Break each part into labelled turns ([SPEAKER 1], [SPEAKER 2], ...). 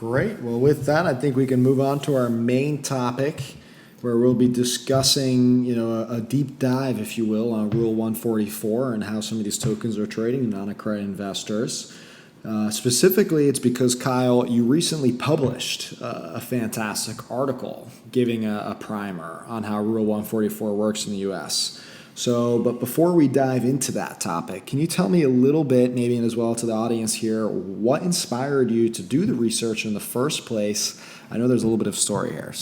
[SPEAKER 1] Great. Well, with that, I think we can move on to our main topic, where we'll be discussing, a deep dive, if you will, on Rule 144 and how some of these tokens are trading, non-accredited investors. Specifically, it's because, Kyle, you recently published a fantastic article giving a primer on how Rule 144 works in the U.S. But before we dive into that topic, can you tell me a little bit, maybe as well to the audience here, what inspired you to do the research in the first place? I know there's a little bit of story here.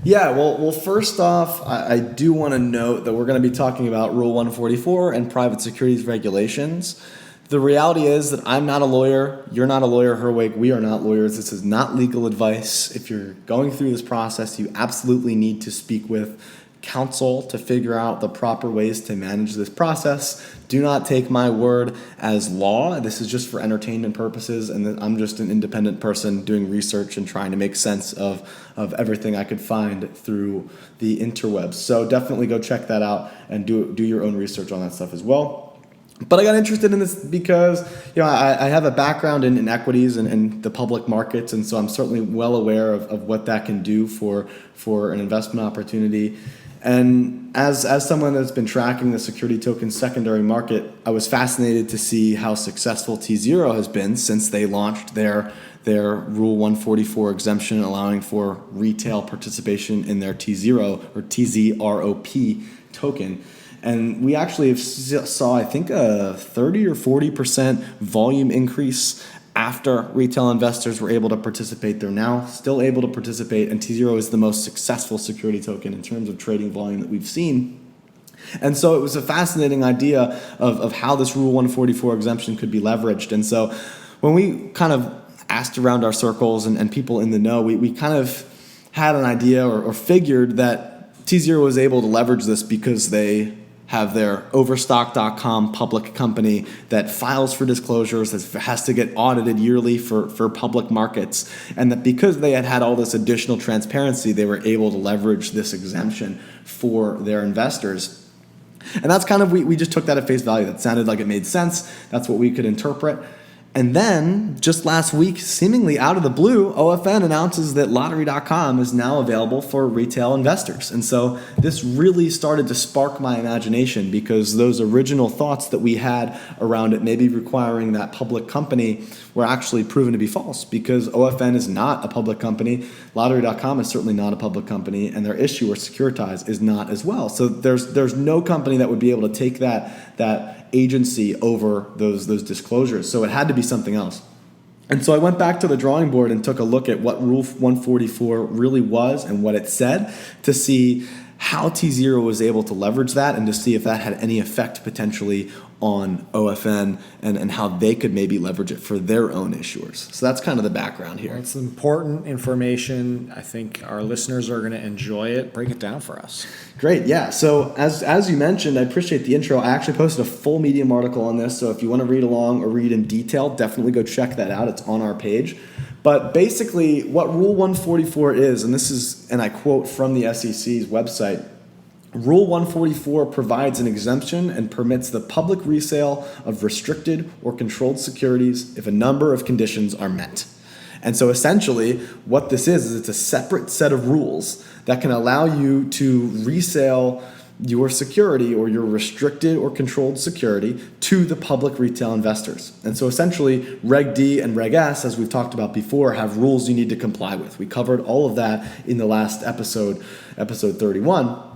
[SPEAKER 2] Yeah, well, first off, I do want to note that we're going to be talking about Rule 144 and private securities regulations. The reality is that I'm not a lawyer. You're not a lawyer, Herwig. We are not lawyers. This is not legal advice. If you're going through this process, you absolutely need to speak with counsel to figure out the proper ways to manage this process. Do not take my word as law. This is just for entertainment purposes, and I'm just an independent person doing research and trying to make sense of everything I could find through the interwebs. So definitely go check that out and do your own research on that stuff as well. But I got interested in this because I have a background in equities and the public markets, and so I'm certainly well aware of what that can do for an investment opportunity. And as someone that's been tracking the security token secondary market, I was fascinated to see how successful T0 has been since they launched their Rule 144 exemption, allowing for retail participation in their T0 or TZROP token. And we actually saw, I think, a 30 or 40% volume increase after retail investors were able to participate. They're now still able to participate, and T0 is the most successful security token in terms of trading volume that we've seen. And so it was a fascinating idea of how this Rule 144 exemption could be leveraged. And so when we kind of asked around our circles and people in the know, we kind of had an idea or figured that T0 was able to leverage this because they have their Overstock.com public company that files for disclosures, that has to get audited yearly for public markets, and that because they had all this additional transparency, they were able to leverage this exemption for their investors. And that's kind of, we just took that at face value. That sounded like it made sense. That's what we could interpret. And then, just last week, seemingly out of the blue, OFN announces that Lottery.com is now available for retail investors. And so this really started to spark my imagination, because those original thoughts that we had around it maybe requiring that public company were actually proven to be false, because OFN is not a public company. Lottery.com is certainly not a public company, and their issuer, Securities, is not as well. So there's no company that would be able to take that agency over those disclosures. So it had to be something else. And so I went back to the drawing board and took a look at what Rule 144 really was and what it said, to see how T0 was able to leverage that, and to see if that had any effect potentially on OFN and how they could maybe leverage it for their own issuers. So that's kind of the background here.
[SPEAKER 1] Well, it's important information. I think our listeners are going to enjoy it. Break it down for us.
[SPEAKER 2] Great, yeah. So as you mentioned, I appreciate the intro. I actually posted a full Medium article on this, so if you want to read along or read in detail, definitely go check that out. It's on our page. But basically, what Rule 144 is, and I quote from the SEC's website, Rule 144 provides an exemption and permits the public resale of restricted or controlled securities if a number of conditions are met. And so essentially, what this is it's a separate set of rules that can allow you to resale your security or your restricted or controlled security to the public retail investors. And so essentially, Reg D and Reg S, as we've talked about before, have rules you need to comply with. We covered all of that in the last episode 31.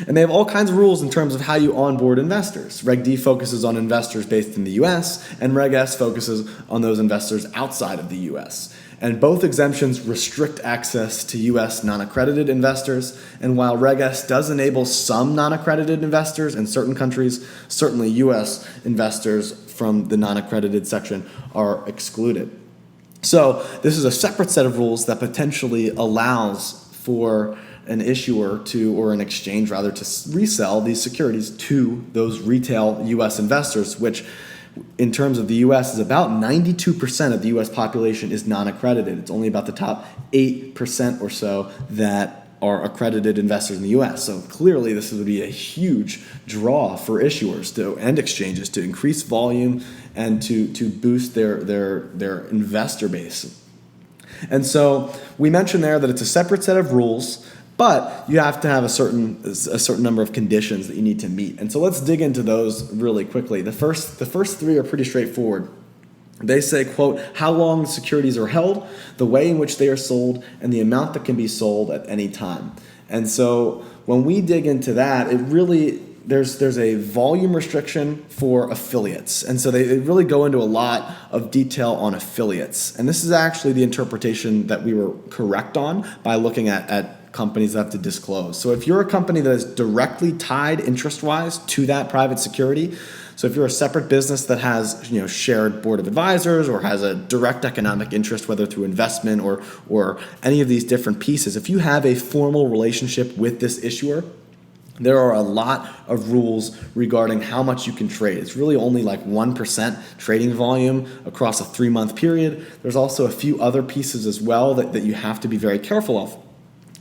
[SPEAKER 2] And they have all kinds of rules in terms of how you onboard investors. Reg D focuses on investors based in the US, and Reg S focuses on those investors outside of the US. And both exemptions restrict access to US non-accredited investors. And while Reg S does enable some non-accredited investors in certain countries, certainly US investors from the non-accredited section are excluded. So this is a separate set of rules that potentially allows for an issuer or an exchange rather to resell these securities to those retail U.S. investors, which in terms of the U.S. is about 92% of the U.S. population is non-accredited. It's only about the top 8% or so that are accredited investors in the U.S. So clearly this would be a huge draw for issuers and exchanges to increase volume and to boost their investor base. And so we mentioned there that it's a separate set of rules, but you have to have a certain number of conditions that you need to meet. And so let's dig into those really quickly. The first three are pretty straightforward. They say, quote, how long the securities are held, the way in which they are sold, and the amount that can be sold at any time. And so when we dig into that, it really there's a volume restriction for affiliates. And so they really go into a lot of detail on affiliates. And this is actually the interpretation that we were correct on by looking at companies that have to disclose. So if you're a company that is directly tied interest-wise to that private security, so if you're a separate business that has shared board of advisors or has a direct economic interest, whether through investment or any of these different pieces, if you have a formal relationship with this issuer, there are a lot of rules regarding how much you can trade. It's really only like 1% trading volume across a 3-month period. There's also a few other pieces as well that you have to be very careful of.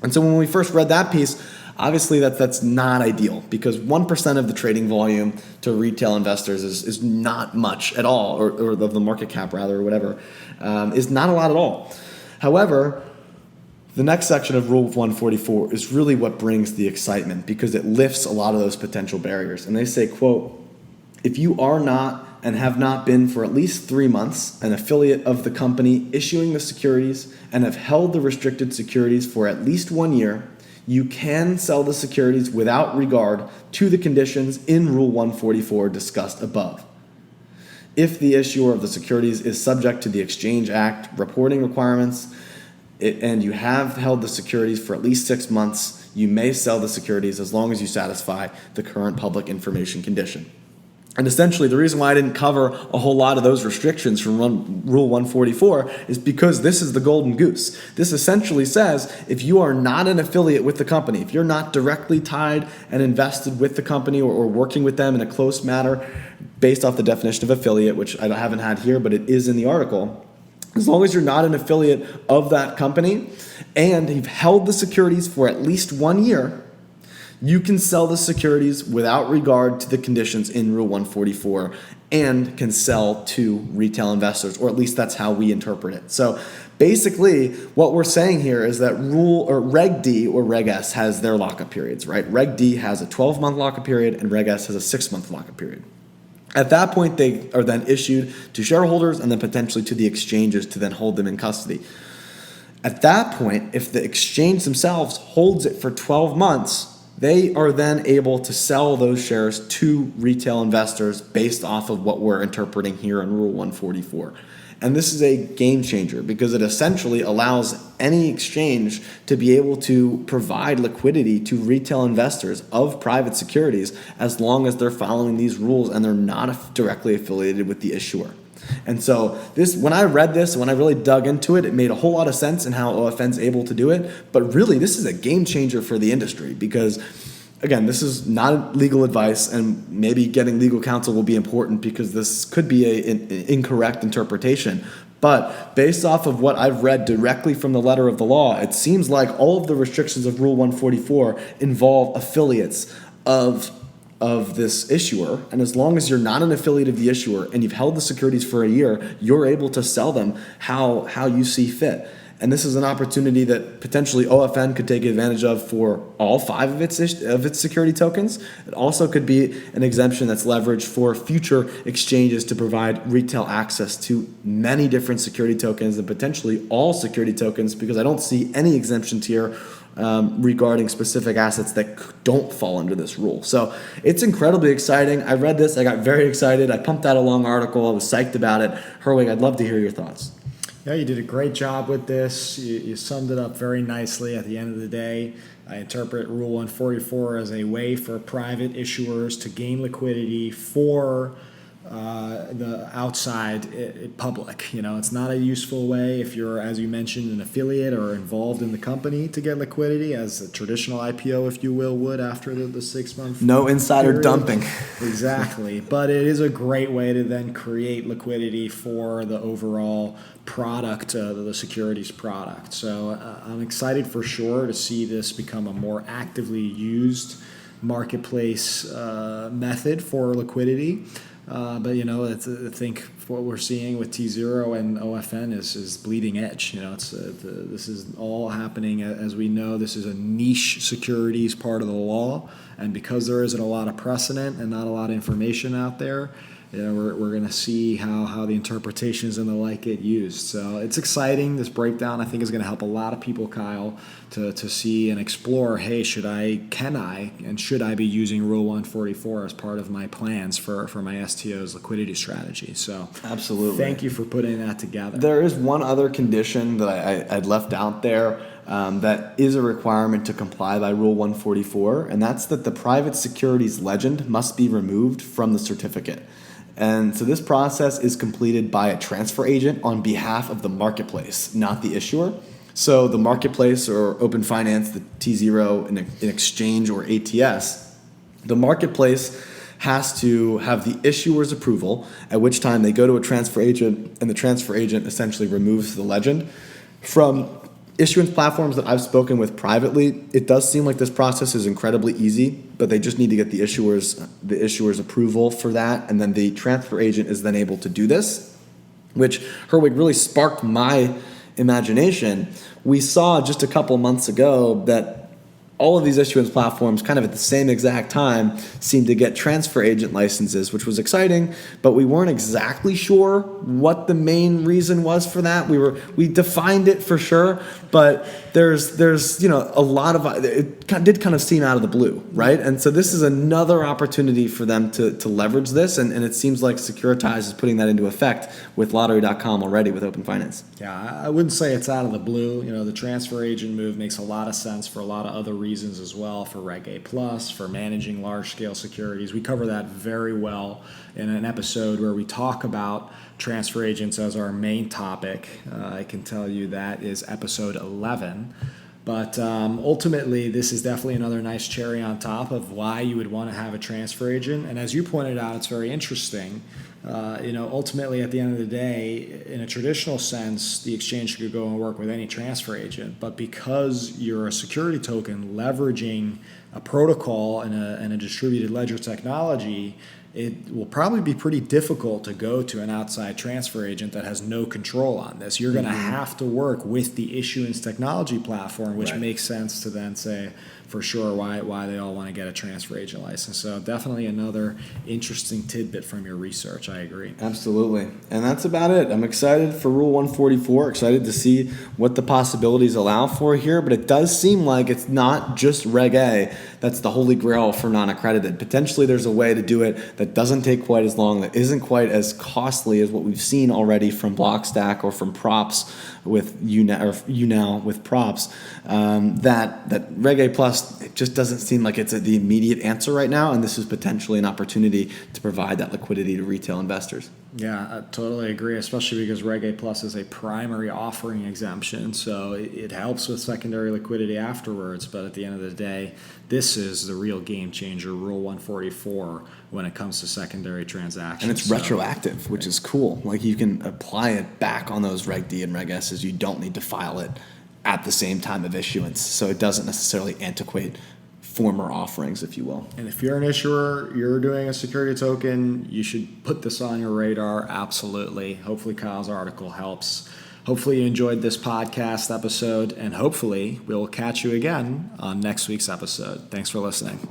[SPEAKER 2] And so when we first read that piece, obviously that's not ideal, because 1% of the trading volume to retail investors is not much at all, or of the market cap rather, or whatever, is not a lot at all. However, the next section of Rule 144 is really what brings the excitement, because it lifts a lot of those potential barriers. And they say, quote, if you are not and have not been for at least 3 months an affiliate of the company issuing the securities and have held the restricted securities for at least 1 year, you can sell the securities without regard to the conditions in Rule 144 discussed above. If the issuer of the securities is subject to the Exchange Act reporting requirements, and you have held the securities for at least 6 months, you may sell the securities as long as you satisfy the current public information condition. And essentially, the reason why I didn't cover a whole lot of those restrictions from Rule 144 is because this is the golden goose. This essentially says if you are not an affiliate with the company, if you're not directly tied and invested with the company or working with them in a close manner based off the definition of affiliate, which I haven't had here, but it is in the article, as long as you're not an affiliate of that company and you've held the securities for at least 1 year, you can sell the securities without regard to the conditions in Rule 144 and can sell to retail investors, or at least that's how we interpret it. So basically, what we're saying here is that Reg D or Reg S has their lockup periods, right? Reg D has a 12-month lockup period and Reg S has a 6-month lockup period. At that point, they are then issued to shareholders and then potentially to the exchanges to then hold them in custody. At that point, if the exchange themselves holds it for 12 months, they are then able to sell those shares to retail investors based off of what we're interpreting here in Rule 144. And this is a game changer because it essentially allows any exchange to be able to provide liquidity to retail investors of private securities as long as they're following these rules and they're not directly affiliated with the issuer. And so when I read this, when I really dug into it, it made a whole lot of sense in how OFN's able to do it. But really, this is a game changer for the industry because, again, this is not legal advice, and maybe getting legal counsel will be important because this could be an incorrect interpretation. But based off of what I've read directly from the letter of the law, it seems like all of the restrictions of Rule 144 involve affiliates of this issuer, and as long as you're not an affiliate of the issuer and you've held the securities for a year, you're able to sell them how you see fit. And this is an opportunity that potentially OFN could take advantage of for all 5 of its security tokens. It also could be an exemption that's leveraged for future exchanges to provide retail access to many different security tokens and potentially all security tokens, because I don't see any exemptions here regarding specific assets that don't fall under this rule. So it's incredibly exciting. I read this, I got very excited. I pumped out a long article. I was psyched about it. Herwig, I'd love to hear your thoughts.
[SPEAKER 1] Yeah, you did a great job with this. You summed it up very nicely. At the end of the day, I interpret Rule 144 as a way for private issuers to gain liquidity for the outside public. It's not a useful way if you're, as you mentioned, an affiliate or involved in the company to get liquidity, as a traditional IPO, if you will, would after the 6-month.
[SPEAKER 2] No insider
[SPEAKER 1] period.
[SPEAKER 2] Dumping.
[SPEAKER 1] Exactly. But it is a great way to then create liquidity for the overall product, the securities product. So I'm excited for sure to see this become a more actively used marketplace method for liquidity. But I think what we're seeing with T0 and OFN is bleeding edge. It's this is all happening. As we know, this is a niche securities part of the law, and because there isn't a lot of precedent and not a lot of information out there, we're going to see how the interpretations and the like get used. So it's exciting. This breakdown, I think, is going to help a lot of people, Kyle, to see and explore, hey, should I be using Rule 144 as part of my plans for my STO's liquidity strategy? So
[SPEAKER 2] absolutely.
[SPEAKER 1] Thank you for putting that together.
[SPEAKER 2] There is one other condition that I'd left out there that is a requirement to comply by Rule 144, and that's that the private securities legend must be removed from the certificate. And so this process is completed by a transfer agent on behalf of the marketplace, not the issuer. So the marketplace or open finance, the T0, an exchange or ATS, the marketplace has to have the issuer's approval, at which time they go to a transfer agent, and the transfer agent essentially removes the legend. From issuance platforms that I've spoken with privately, it does seem like this process is incredibly easy, but they just need to get the issuer's approval for that, and then the transfer agent is then able to do this, which Herwig really sparked my imagination. We saw just a couple months ago that all of these issuance platforms kind of at the same exact time seemed to get transfer agent licenses, which was exciting, but we weren't exactly sure what the main reason was for that. We defined it for sure, but there's a lot of it did kind of seem out of the blue, right? And so this is another opportunity for them to leverage this, and it seems like Securities is putting that into effect with Lottery.com already with Open Finance.
[SPEAKER 1] Yeah, I wouldn't say it's out of the blue. The transfer agent move makes a lot of sense for a lot of other reasons as well, for Reg A+, for managing large-scale securities. We cover that very well in an episode where we talk about transfer agents as our main topic. I can tell you that is episode 11. But ultimately, this is definitely another nice cherry on top of why you would want to have a transfer agent. And as you pointed out, it's very interesting. Ultimately, at the end of the day, in a traditional sense, the exchange could go and work with any transfer agent. But because you're a security token leveraging a protocol and a distributed ledger technology, it will probably be pretty difficult to go to an outside transfer agent that has no control on this. You're going to have to work with the issuance technology platform, which makes sense to then say for sure why they all want to get a transfer agent license. So definitely another interesting tidbit from your research. I agree.
[SPEAKER 2] Absolutely. And that's about it. I'm excited for Rule 144, excited to see what the possibilities allow for here, but it does seem like it's not just Reg A that's the holy grail for non-accredited. Potentially there's a way to do it that doesn't take quite as long, that isn't quite as costly as what we've seen already from Blockstack or from props with UNOW with props. That Reg A Plus, it just doesn't seem like it's the immediate answer right now, and this is potentially an opportunity to provide that liquidity to retail investors.
[SPEAKER 1] Yeah, I totally agree, especially because Reg A Plus is a primary offering exemption, so it helps with secondary liquidity afterwards, but at the end of the day, this is the real game changer, Rule 144, when it comes to secondary transactions.
[SPEAKER 2] And it's retroactive, which is cool. Like, you can apply it back on those Reg D and Reg S's. You don't need to file it at the same time of issuance, so it doesn't necessarily antiquate former offerings, if you will.
[SPEAKER 1] And if you're an issuer, you're doing a security token, you should put this on your radar, absolutely. Hopefully Kyle's article helps. Hopefully you enjoyed this podcast episode, and hopefully we'll catch you again on next week's episode. Thanks for listening.